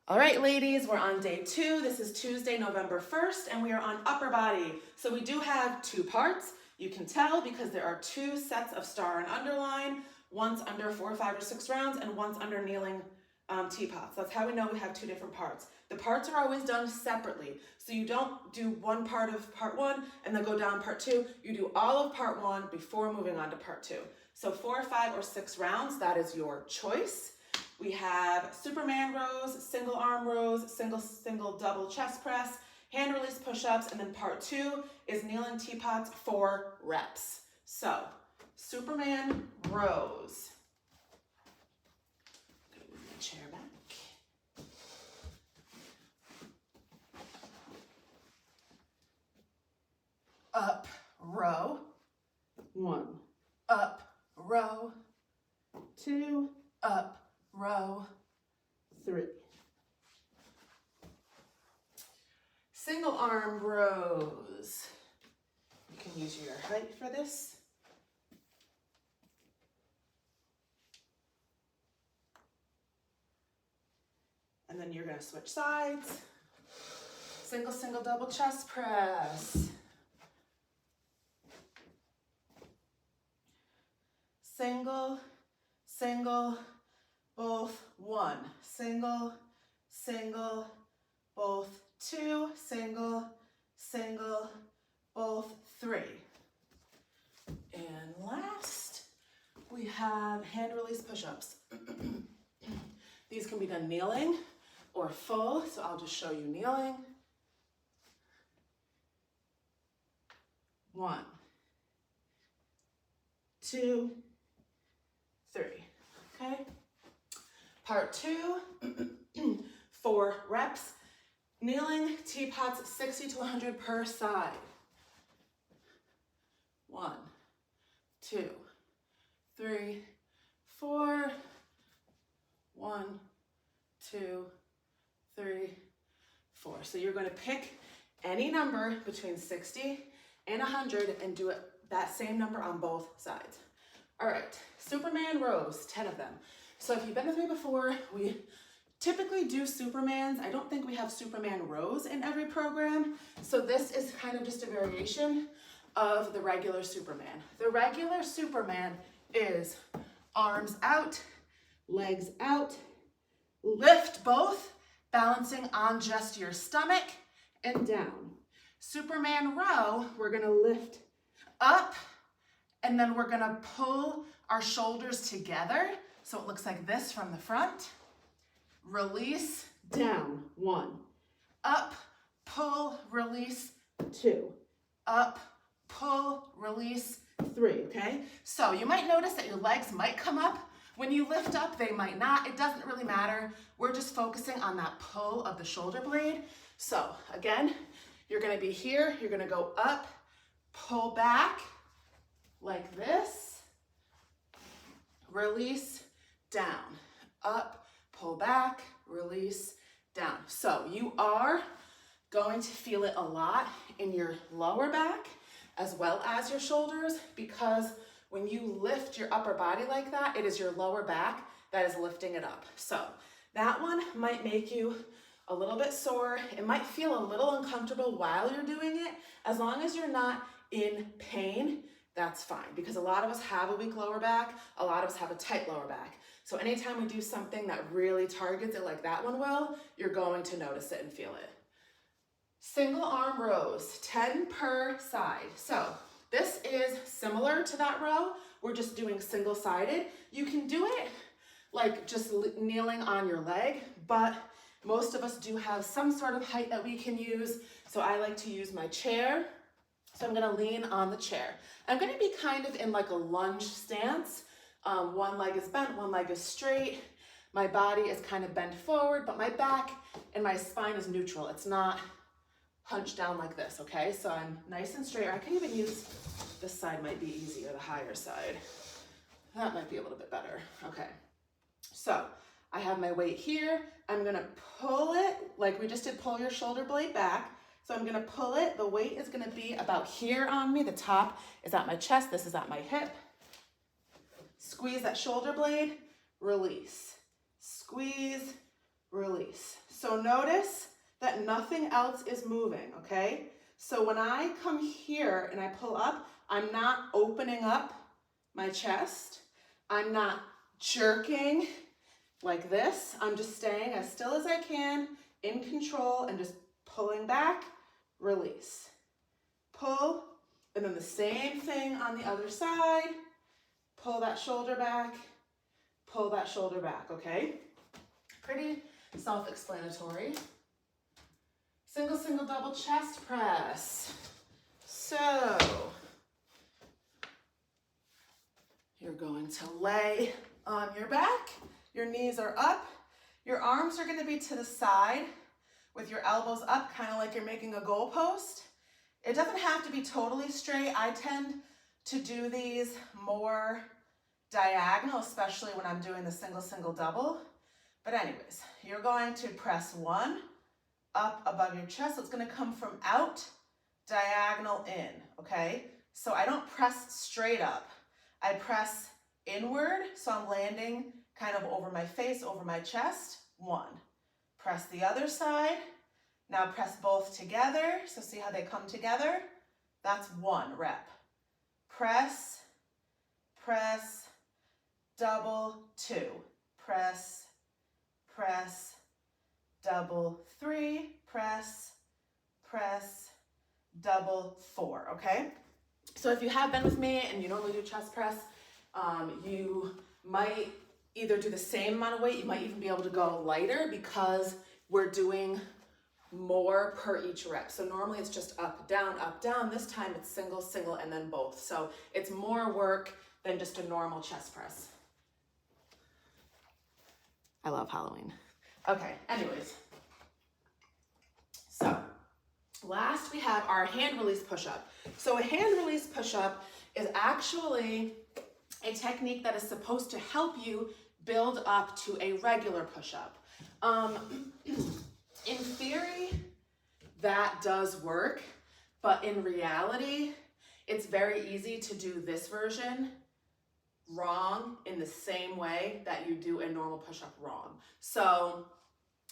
All right, ladies, we're on day 2. This is Tuesday, November 1st, and we are on upper body. So we do have 2 parts. You can tell because there are 2 sets of star and underline, one's under 4, 5, or 6 rounds, and one's under kneeling teapots. That's how we know we have 2 different parts. The parts are always done separately. So you don't do one part of part 1 and then go down part 2. You do all of part 1 before moving on to part 2. So 4, 5, or 6 rounds, that is your choice. We have Superman rows, single arm rows, single double chest press, hand release push-ups, and then part 2 is kneeling teapots 4 reps. So, Superman rows. I'm gonna move my chair back. Up, row, 1, up, row, 2, up, row, 3. Single arm rows. You can use your height for this. And then you're going to switch sides. Single, double chest press. Single, both 1, single, both 2, single, both 3. And last, we have hand release push-ups. These can be done kneeling or full, so I'll just show you kneeling. 1, 2, 3. Okay? Part 2, 4 reps. Kneeling teapots 60 to 100 per side. 1, 2, 3, 4. 1, 2, 3, 4. So you're going to pick any number between 60 and 100 and do it that same number on both sides. All right, Superman rows, 10 of them. So if you've been with me before, we typically do Supermans. I don't think we have Superman rows in every program. So this is kind of just a variation of the regular Superman. The regular Superman is arms out, legs out, lift both, balancing on just your stomach and down. Superman row, we're gonna lift up, and then we're gonna pull our shoulders together. So it looks like this from the front. Release, down, 1. Up, pull, release, 2. Up, pull, release, 3, okay? So you might notice that your legs might come up. When you lift up, they might not. It doesn't really matter. We're just focusing on that pull of the shoulder blade. So again, you're gonna be here. You're gonna go up, pull back, like this. Release, down. Up, pull back, release, down. So you are going to feel it a lot in your lower back as well as your shoulders, because when you lift your upper body like that, it is your lower back that is lifting it up. So that one might make you a little bit sore. It might feel a little uncomfortable while you're doing it. As long as you're not in pain, that's fine, because a lot of us have a weak lower back. A lot of us have a tight lower back. So anytime we do something that really targets it like that one will, you're going to notice it and feel it. Single arm rows, 10 per side. So this is similar to that row. We're just doing single-sided. You can do it like just kneeling on your leg, but most of us do have some sort of height that we can use. So I like to use my chair. So I'm gonna lean on the chair. I'm gonna be kind of in like a lunge stance. One leg is bent, one leg is straight. My body is kind of bent forward, but my back and my spine is neutral. It's not hunched down like this, okay? So I'm nice and straight. Or I can even use, this side might be easier, the higher side. That might be a little bit better, okay. So I have my weight here. I'm gonna pull it, like we just did, pull your shoulder blade back. So I'm gonna pull it. The weight is gonna be about here on me. The top is at my chest. This is at my hip. Squeeze that shoulder blade, release. Squeeze, release. So notice that nothing else is moving, okay? So when I come here and I pull up, I'm not opening up my chest. I'm not jerking like this. I'm just staying as still as I can, in control, and just pulling back, release. Pull, and then the same thing on the other side. Pull that shoulder back, pull that shoulder back, okay? Pretty self-explanatory. Single, single, double chest press. So, you're going to lay on your back. Your knees are up. Your arms are going to be to the side with your elbows up, kind of like you're making a goalpost. It doesn't have to be totally straight. I tend to do these more diagonal, especially when I'm doing the single, single, double. But anyways, you're going to press one up above your chest. So it's going to come from out, diagonal in, okay? So I don't press straight up. I press inward, so I'm landing kind of over my face, over my chest. One. Press the other side. Now press both together. So see how they come together? That's one rep. Press, press, double, two. Press, press, double, three. Press, press, double, four, okay? So if you have been with me and you normally do chest press, you might either do the same amount of weight, you might even be able to go lighter because we're doing more per each rep. So normally it's just up, down, up, down. This time it's single, single, and then both. So it's more work than just a normal chest press. I love Halloween. Okay, anyways. So last we have our hand release push-up. So a hand release push-up is actually a technique that is supposed to help you build up to a regular push-up. In theory, that does work, but in reality, it's very easy to do this version wrong in the same way that you do a normal push-up wrong. So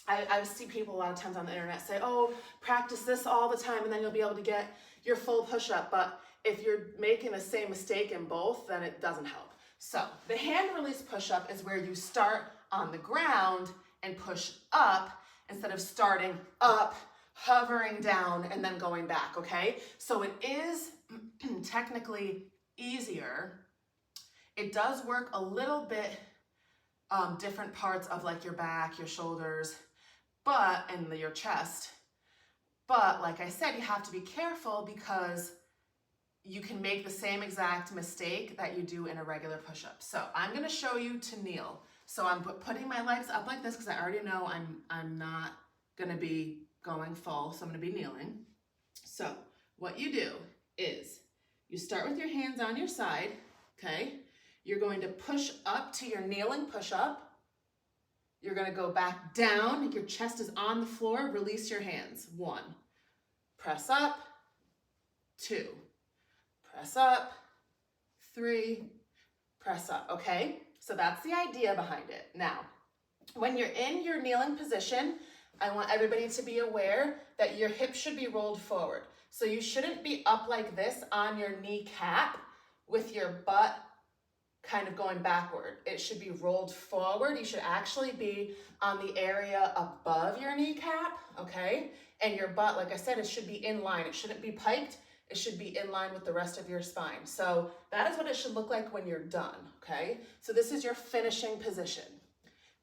I see people a lot of times on the internet say, oh, practice this all the time and then you'll be able to get your full push-up. But if you're making the same mistake in both, then it doesn't help. So the hand release push-up is where you start on the ground and push up instead of starting up, hovering down, and then going back, okay? So it is technically easier. It does work a little bit different parts of like your back, your shoulders, and your chest. But like I said, you have to be careful because you can make the same exact mistake that you do in a regular push-up. So I'm gonna show you to kneel. So I'm putting my legs up like this because I already know I'm not gonna be going full, so I'm gonna be kneeling. So what you do is you start with your hands on your side, okay? You're going to push up to your kneeling push-up. You're gonna go back down, your chest is on the floor, release your hands. One, press up, two, press up, three, press up, okay? So that's the idea behind it. Now, when you're in your kneeling position, I want everybody to be aware that your hips should be rolled forward. So you shouldn't be up like this on your kneecap with your butt kind of going backward. It should be rolled forward. You should actually be on the area above your kneecap, okay? And your butt, like I said, it should be in line. It shouldn't be piked. It should be in line with the rest of your spine. So that is what it should look like when you're done, okay? So this is your finishing position.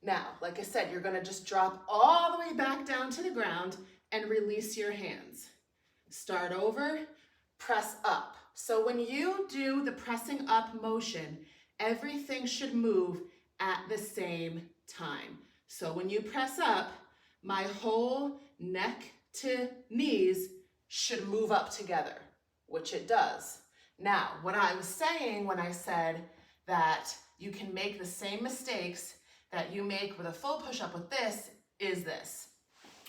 Now, like I said, you're gonna just drop all the way back down to the ground and release your hands. Start over, press up. So when you do the pressing up motion, everything should move at the same time. So when you press up, my whole neck to knees should move up together, which it does. Now, what I was saying when I said that you can make the same mistakes that you make with a full push-up with this is this.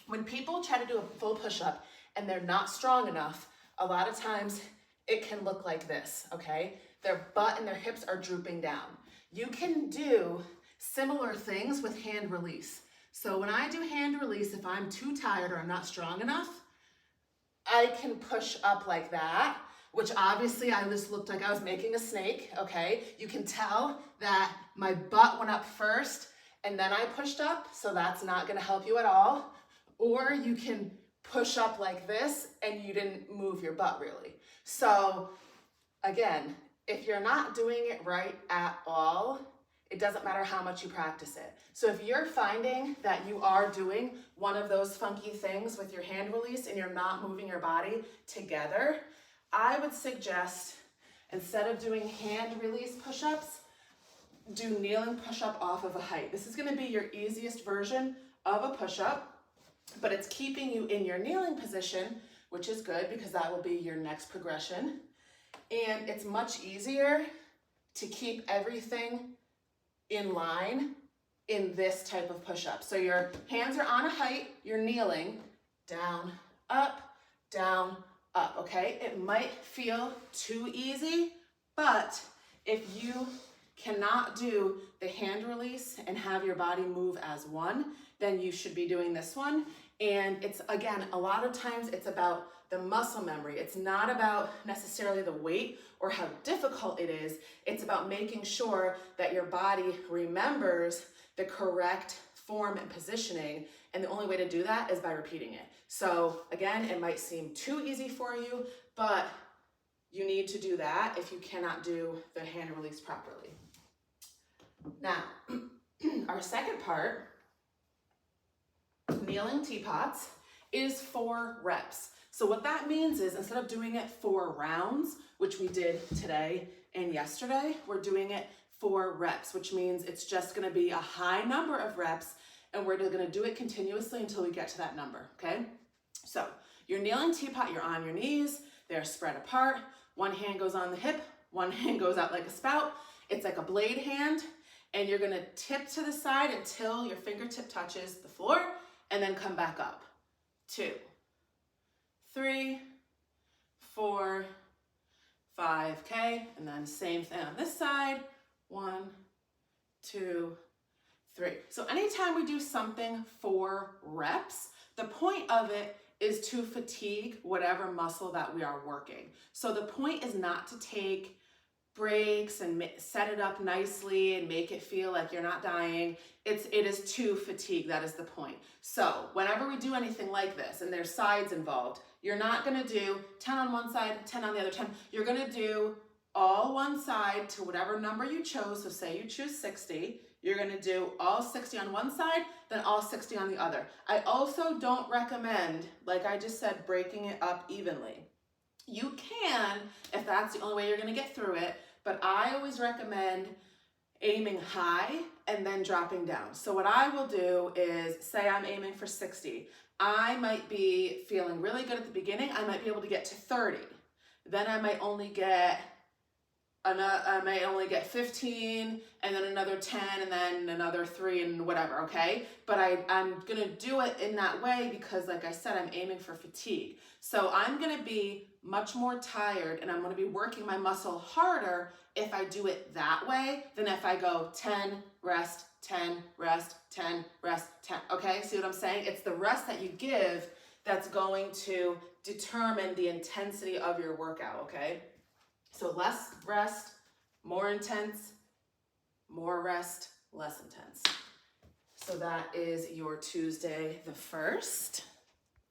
When people try to do a full push-up and they're not strong enough, a lot of times it can look like this, okay? Their butt and their hips are drooping down. You can do similar things with hand release. So when I do hand release, if I'm too tired or I'm not strong enough, I can push up like that, which obviously I just looked like I was making a snake, okay? You can tell that my butt went up first and then I pushed up, so that's not gonna help you at all. Or you can push up like this and you didn't move your butt really. So again, if you're not doing it right at all, it doesn't matter how much you practice it. So if you're finding that you are doing one of those funky things with your hand release and you're not moving your body together, I would suggest, instead of doing hand release push-ups, do kneeling push-up off of a height. This is gonna be your easiest version of a push-up, but it's keeping you in your kneeling position, which is good because that will be your next progression. And it's much easier to keep everything in line in this type of push-up. So your hands are on a height, you're kneeling, down, up, okay? It might feel too easy, but if you cannot do the hand release and have your body move as one, then you should be doing this one. And it's, again, a lot of times it's about the muscle memory. It's not about necessarily the weight or how difficult it is. It's about making sure that your body remembers the correct form and positioning. And the only way to do that is by repeating it. So again, it might seem too easy for you, but you need to do that if you cannot do the hand release properly. Now, our second part, kneeling teapots, is 4 reps. So what that means is instead of doing it 4 rounds, which we did today and yesterday, we're doing it 4 reps, which means it's just gonna be a high number of reps and we're gonna do it continuously until we get to that number, okay? So your kneeling teapot, you're on your knees, they're spread apart, one hand goes on the hip, one hand goes out like a spout. It's like a blade hand, and you're gonna tip to the side until your fingertip touches the floor and then come back up. 2, 3, 4, 5, okay? And then same thing on this side. 1, 2, 3. So anytime we do something 4 reps, the point of it is to fatigue whatever muscle that we are working. So the point is not to take breaks and set it up nicely and make it feel like you're not dying. It is to fatigue. That is the point. So whenever we do anything like this and there's sides involved, you're not going to do 10 on one side, 10 on the other, 10. You're going to do all one side to whatever number you chose. So say you choose 60, you're going to do all 60 on one side, then all 60 on the other. I also don't recommend, like I just said, breaking it up evenly. You can, if that's the only way you're going to get through it, but I always recommend aiming high and then dropping down. So what I will do is, say I'm aiming for 60. I might be feeling really good at the beginning. I might be able to get to 30. Then I might only get 15, and then another 10, and then another 3, and whatever, okay? But I'm gonna do it in that way because, like I said, I'm aiming for fatigue. So I'm gonna be much more tired, and I'm gonna be working my muscle harder if I do it that way than if I go 10, rest, 10, rest, 10, rest, 10, okay? See what I'm saying? It's the rest that you give that's going to determine the intensity of your workout, okay? So less rest, more intense, more rest, less intense. So that is your Tuesday the 1st.